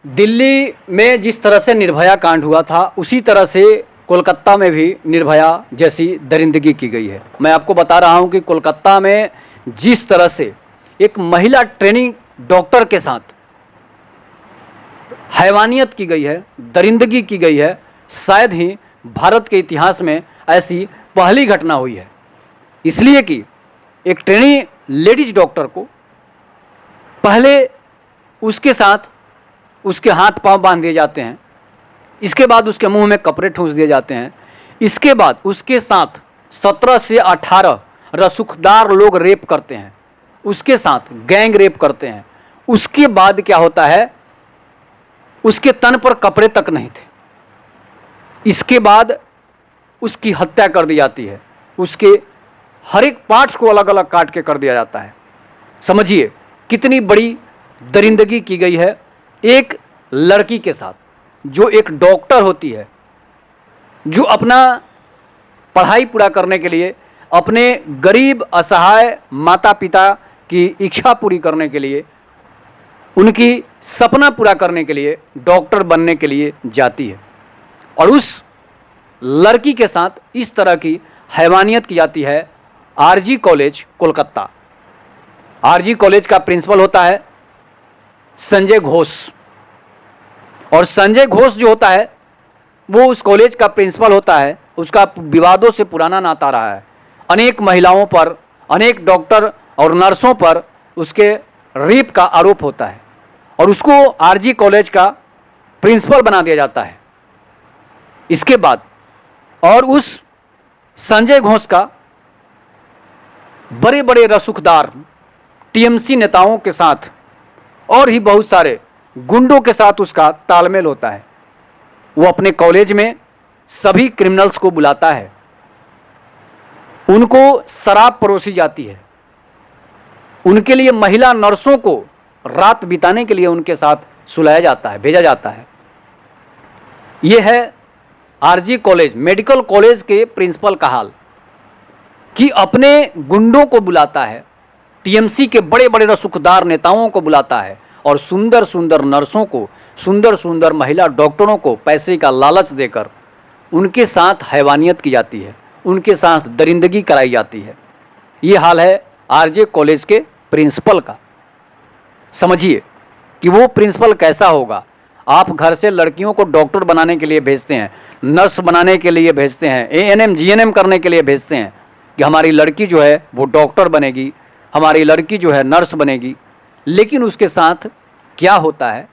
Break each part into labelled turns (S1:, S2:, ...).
S1: दिल्ली में जिस तरह से निर्भया कांड हुआ था उसी तरह से कोलकाता में भी निर्भया जैसी दरिंदगी की गई है। मैं आपको बता रहा हूं कि कोलकाता में जिस तरह से एक महिला ट्रेनिंग डॉक्टर के साथ हैवानियत की गई है, दरिंदगी की गई है, शायद ही भारत के इतिहास में ऐसी पहली घटना हुई है। इसलिए कि एक ट्रेनी लेडीज डॉक्टर को पहले उसके साथ उसके हाथ पांव बांध दिए जाते हैं, इसके बाद उसके मुंह में कपड़े ठूंस दिए जाते हैं, इसके बाद उसके साथ 17 से 18 रसूखदार लोग रेप करते हैं, उसके साथ गैंग रेप करते हैं। उसके बाद क्या होता है, उसके तन पर कपड़े तक नहीं थे। इसके बाद उसकी हत्या कर दी जाती है, उसके हर एक पार्ट्स को अलग अलग काट के कर दिया जाता है। समझिए कितनी बड़ी दरिंदगी की गई है एक लड़की के साथ, जो एक डॉक्टर होती है, जो अपना पढ़ाई पूरा करने के लिए, अपने गरीब असहाय माता पिता की इच्छा पूरी करने के लिए, उनकी सपना पूरा करने के लिए, डॉक्टर बनने के लिए जाती है। और उस लड़की के साथ इस तरह की हैवानियत की जाती है। RG college Kolkata, RG college का प्रिंसिपल होता है संजय घोष, और संजय घोष जो होता है वो उस कॉलेज का प्रिंसिपल होता है। उसका विवादों से पुराना नाता रहा है। अनेक महिलाओं पर, अनेक डॉक्टर और नर्सों पर उसके रेप का आरोप होता है और उसको आरजी कॉलेज का प्रिंसिपल बना दिया जाता है। इसके बाद और उस संजय घोष का बड़े बड़े रसूखदार टीएमसी नेताओं के साथ और ही बहुत सारे गुंडों के साथ उसका तालमेल होता है। वो अपने कॉलेज में सभी क्रिमिनल्स को बुलाता है, उनको शराब परोसी जाती है, उनके लिए महिला नर्सों को रात बिताने के लिए उनके साथ सुलाया जाता है, भेजा जाता है। यह है आरजी कॉलेज मेडिकल कॉलेज के प्रिंसिपल का हाल, कि अपने गुंडों को बुलाता है, टीएमसी के बड़े बड़े रसूखदार नेताओं को बुलाता है और सुंदर सुंदर नर्सों को, सुंदर सुंदर महिला डॉक्टरों को पैसे का लालच देकर उनके साथ हैवानियत की जाती है, उनके साथ दरिंदगी कराई जाती है। ये हाल है आरजे कॉलेज के प्रिंसिपल का। समझिए कि वो प्रिंसिपल कैसा होगा। आप घर से लड़कियों को डॉक्टर बनाने के लिए भेजते हैं, नर्स बनाने के लिए भेजते हैं, एएनएम जीएनएम करने के लिए भेजते हैं कि हमारी लड़की जो है वो डॉक्टर बनेगी, हमारी लड़की जो है नर्स बनेगी। लेकिन उसके साथ क्या होता है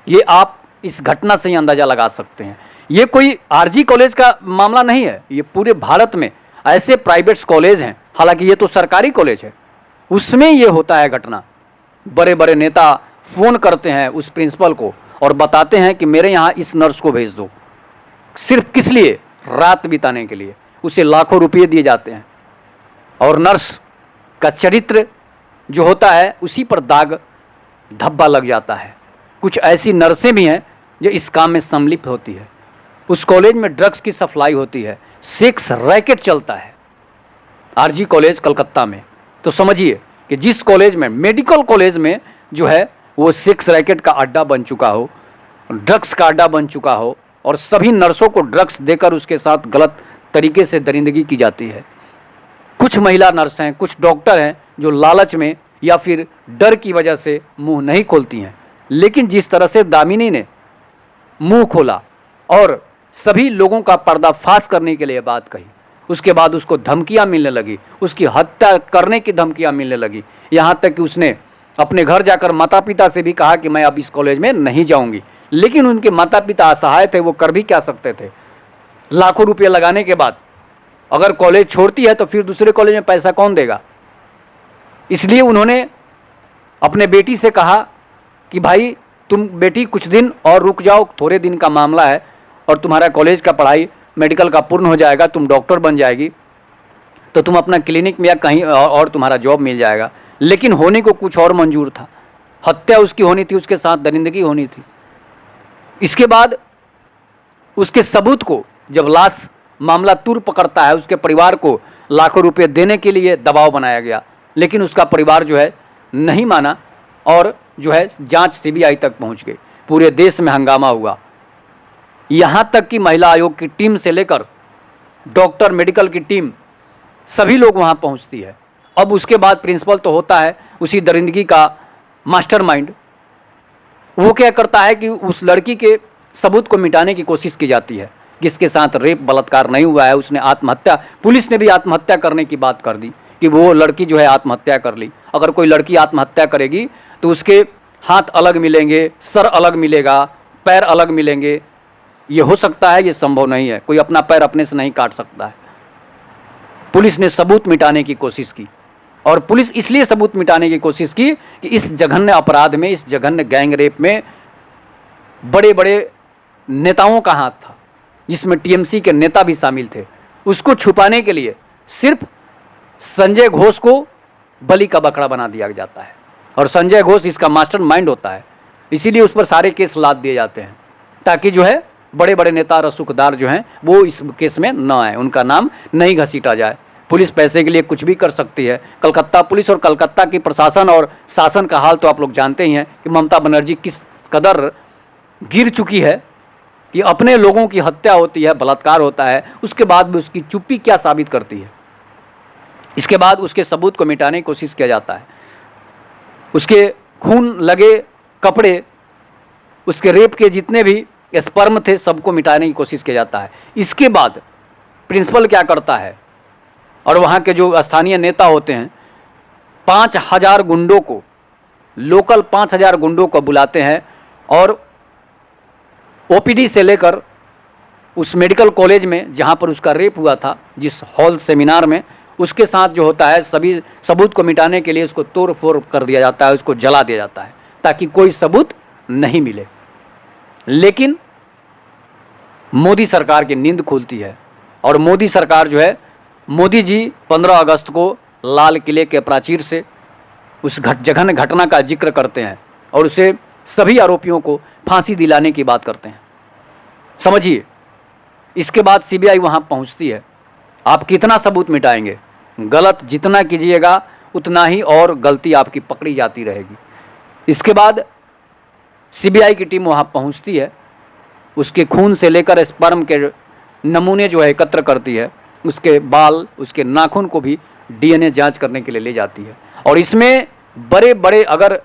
S1: ये आप इस घटना से ही अंदाज़ा लगा सकते हैं। ये कोई आरजी कॉलेज का मामला नहीं है, ये पूरे भारत में ऐसे प्राइवेट कॉलेज हैं, हालांकि ये तो सरकारी कॉलेज है, उसमें ये होता है घटना। बड़े बड़े नेता फ़ोन करते हैं उस प्रिंसिपल को और बताते हैं कि मेरे यहाँ इस नर्स को भेज दो। सिर्फ किस लिए? रात बिताने के लिए। उसे लाखों रुपये दिए जाते हैं और नर्स का चरित्र जो होता है उसी पर दाग धब्बा लग जाता है। कुछ ऐसी नर्सें भी हैं जो इस काम में सम्मिलित होती है। उस कॉलेज में ड्रग्स की सप्लाई होती है, सेक्स रैकेट चलता है आरजी कॉलेज कलकत्ता में। तो समझिए कि जिस कॉलेज में, मेडिकल कॉलेज में जो है वो सेक्स रैकेट का अड्डा बन चुका हो, ड्रग्स का अड्डा बन चुका हो और सभी नर्सों को ड्रग्स देकर उसके साथ गलत तरीके से दरिंदगी की जाती है। कुछ महिला नर्स हैं, कुछ डॉक्टर हैं जो लालच में या फिर डर की वजह से मुंह नहीं खोलती हैं। लेकिन जिस तरह से दामिनी ने मुंह खोला और सभी लोगों का पर्दाफाश करने के लिए बात कही, उसके बाद उसको धमकियां मिलने लगी, उसकी हत्या करने की धमकियां मिलने लगी। यहाँ तक कि उसने अपने घर जाकर माता पिता से भी कहा कि मैं अब इस कॉलेज में नहीं जाऊंगी। लेकिन उनके माता पिता असहाय थे, वो कर भी क्या सकते थे। लाखों रुपये लगाने के बाद अगर कॉलेज छोड़ती है तो फिर दूसरे कॉलेज में पैसा कौन देगा। इसलिए उन्होंने अपने बेटी से कहा कि भाई तुम बेटी कुछ दिन और रुक जाओ, थोड़े दिन का मामला है और तुम्हारा कॉलेज का पढ़ाई मेडिकल का पूर्ण हो जाएगा, तुम डॉक्टर बन जाएगी तो तुम अपना क्लिनिक में या कहीं और तुम्हारा जॉब मिल जाएगा। लेकिन होने को कुछ और मंजूर था, हत्या उसकी होनी थी, उसके साथ दरिंदगी होनी थी। इसके बाद उसके सबूत को जब लाश मामला तुर पकड़ता है, उसके परिवार को लाखों रुपए देने के लिए दबाव बनाया गया, लेकिन उसका परिवार जो है नहीं माना और जो है जांच सीबीआई तक पहुंच गई। पूरे देश में हंगामा हुआ। यहाँ तक कि महिला आयोग की टीम से लेकर डॉक्टर, मेडिकल की टीम, सभी लोग वहाँ पहुँचती है। अब उसके बाद प्रिंसिपल तो होता है उसी दरिंदगी का मास्टरमाइंड। वो क्या करता है कि उस लड़की के सबूत को मिटाने की कोशिश की जाती है, जिसके साथ रेप बलात्कार नहीं हुआ है, उसने आत्महत्या, पुलिस ने भी आत्महत्या करने की बात कर दी कि वो लड़की जो है आत्महत्या कर ली। अगर कोई लड़की आत्महत्या करेगी तो उसके हाथ अलग मिलेंगे, सर अलग मिलेगा, पैर अलग मिलेंगे। ये हो सकता है? ये संभव नहीं है, कोई अपना पैर अपने से नहीं काट सकता है। पुलिस ने सबूत मिटाने की कोशिश की, और पुलिस इसलिए सबूत मिटाने की कोशिश की कि इस जघन्य अपराध में, इस जघन्य गैंग रेप में बड़े बड़े नेताओं का हाथ था, जिसमें टीएमसी के नेता भी शामिल थे। उसको छुपाने के लिए सिर्फ संजय घोष को बलि का बकरा बना दिया जाता है, और संजय घोष इसका मास्टरमाइंड होता है। इसीलिए उस पर सारे केस लाद दिए जाते हैं, ताकि जो है बड़े बड़े नेता रसूखदार जो हैं वो इस केस में न आए, उनका नाम नहीं घसीटा जाए। पुलिस पैसे के लिए कुछ भी कर सकती है। कलकत्ता पुलिस और कलकत्ता की प्रशासन और शासन का हाल तो आप लोग जानते ही हैं कि ममता बनर्जी किस कदर गिर चुकी है कि अपने लोगों की हत्या होती है, बलात्कार होता है, उसके बाद भी उसकी चुप्पी क्या साबित करती है। इसके बाद उसके सबूत को मिटाने की कोशिश किया जाता है, उसके खून लगे कपड़े, उसके रेप के जितने भी स्पर्म थे सबको मिटाने की कोशिश किया जाता है। इसके बाद प्रिंसिपल क्या करता है, और वहाँ के जो स्थानीय नेता होते हैं 5000 गुंडों को, लोकल 5000 गुंडों को बुलाते हैं, और ओपीडी से लेकर उस मेडिकल कॉलेज में जहाँ पर उसका रेप हुआ था, जिस हॉल सेमिनार में, उसके साथ जो होता है सभी सबूत को मिटाने के लिए उसको तोड़ फोड़ कर दिया जाता है, उसको जला दिया जाता है, ताकि कोई सबूत नहीं मिले। लेकिन मोदी सरकार की नींद खुलती है, और मोदी सरकार जो है, मोदी जी 15 अगस्त को लाल किले के प्राचीर से उस जघन्य घटना का जिक्र करते हैं, और उसे सभी आरोपियों को फांसी दिलाने की बात करते हैं। समझिए, इसके बाद सीबीआई वहाँ पहुँचती है। आप कितना सबूत मिटाएंगे? गलत जितना कीजिएगा उतना ही और गलती आपकी पकड़ी जाती रहेगी। इसके बाद सीबीआई की टीम वहाँ पहुँचती है, उसके खून से लेकर स्पर्म के नमूने जो है एकत्र करती है, उसके बाल, उसके नाखून को भी डीएनए जांच करने के लिए ले जाती है। और इसमें बड़े बड़े, अगर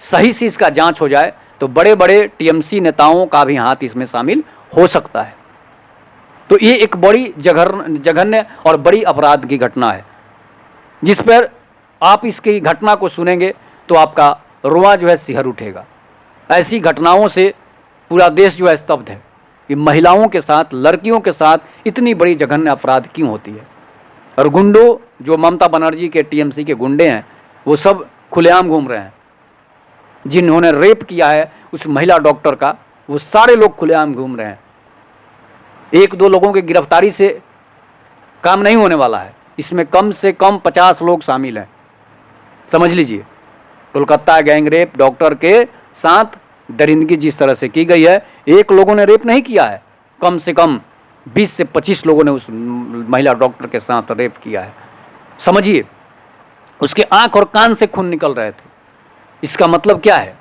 S1: सही से इसका जांच हो जाए तो बड़े बड़े टीएमसी नेताओं का भी हाथ इसमें शामिल हो सकता है। तो ये एक बड़ी जघन्य और बड़ी अपराध की घटना है, जिस पर आप इसकी घटना को सुनेंगे तो आपका रोआ जो है सिहर उठेगा। ऐसी घटनाओं से पूरा देश जो है स्तब्ध है कि महिलाओं के साथ, लड़कियों के साथ इतनी बड़ी जघन्य अपराध क्यों होती है। और गुंडों, जो ममता बनर्जी के टीएमसी के गुंडे हैं, वो सब खुलेआम घूम रहे हैं। जिन्होंने रेप किया है उस महिला डॉक्टर का, वो सारे लोग खुलेआम घूम रहे हैं। एक दो लोगों की गिरफ्तारी से काम नहीं होने वाला है, इसमें कम से कम 50 लोग शामिल हैं। समझ लीजिए, कोलकाता गैंग रेप डॉक्टर के साथ दरिंदगी जिस तरह से की गई है, एक लोगों ने रेप नहीं किया है, कम से कम 20 से 25 लोगों ने उस महिला डॉक्टर के साथ रेप किया है। समझिए, उसके आंख और कान से खून निकल रहे थे। इसका मतलब क्या है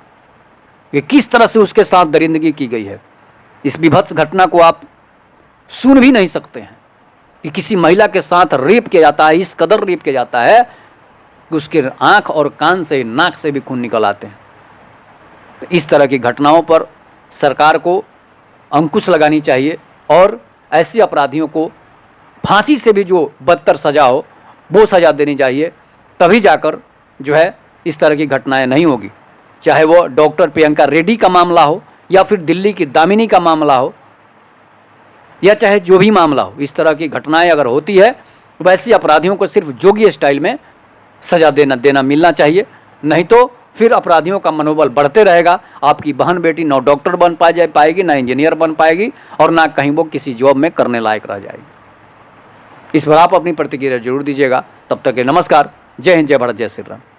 S1: कि किस तरह से उसके साथ दरिंदगी की गई है। इस विभत्स घटना को आप सुन भी नहीं सकते हैं कि किसी महिला के साथ रेप किया जाता है, इस कदर रेप किया जाता है कि उसके आंख और कान से, नाक से भी खून निकल आते हैं। तो इस तरह की घटनाओं पर सरकार को अंकुश लगानी चाहिए, और ऐसे अपराधियों को फांसी से भी जो बदतर सज़ा हो वो सज़ा देनी चाहिए। तभी जाकर जो है इस तरह की घटनाएं नहीं होगी। चाहे वो डॉक्टर प्रियंका रेड्डी का मामला हो, या फिर दिल्ली की दामिनी का मामला हो, या चाहे जो भी मामला हो, इस तरह की घटनाएं अगर होती है तो वैसे अपराधियों को सिर्फ जोगी स्टाइल में सज़ा देना मिलना चाहिए। नहीं तो फिर अपराधियों का मनोबल बढ़ते रहेगा। आपकी बहन बेटी ना डॉक्टर बन पाएगी, ना इंजीनियर बन पाएगी, और ना कहीं वो किसी जॉब में करने लायक रह जाएगी। इस पर आप अपनी प्रतिक्रिया जरूर दीजिएगा। तब तक के नमस्कार। जय हिंद, जय भारत, जय श्री राम।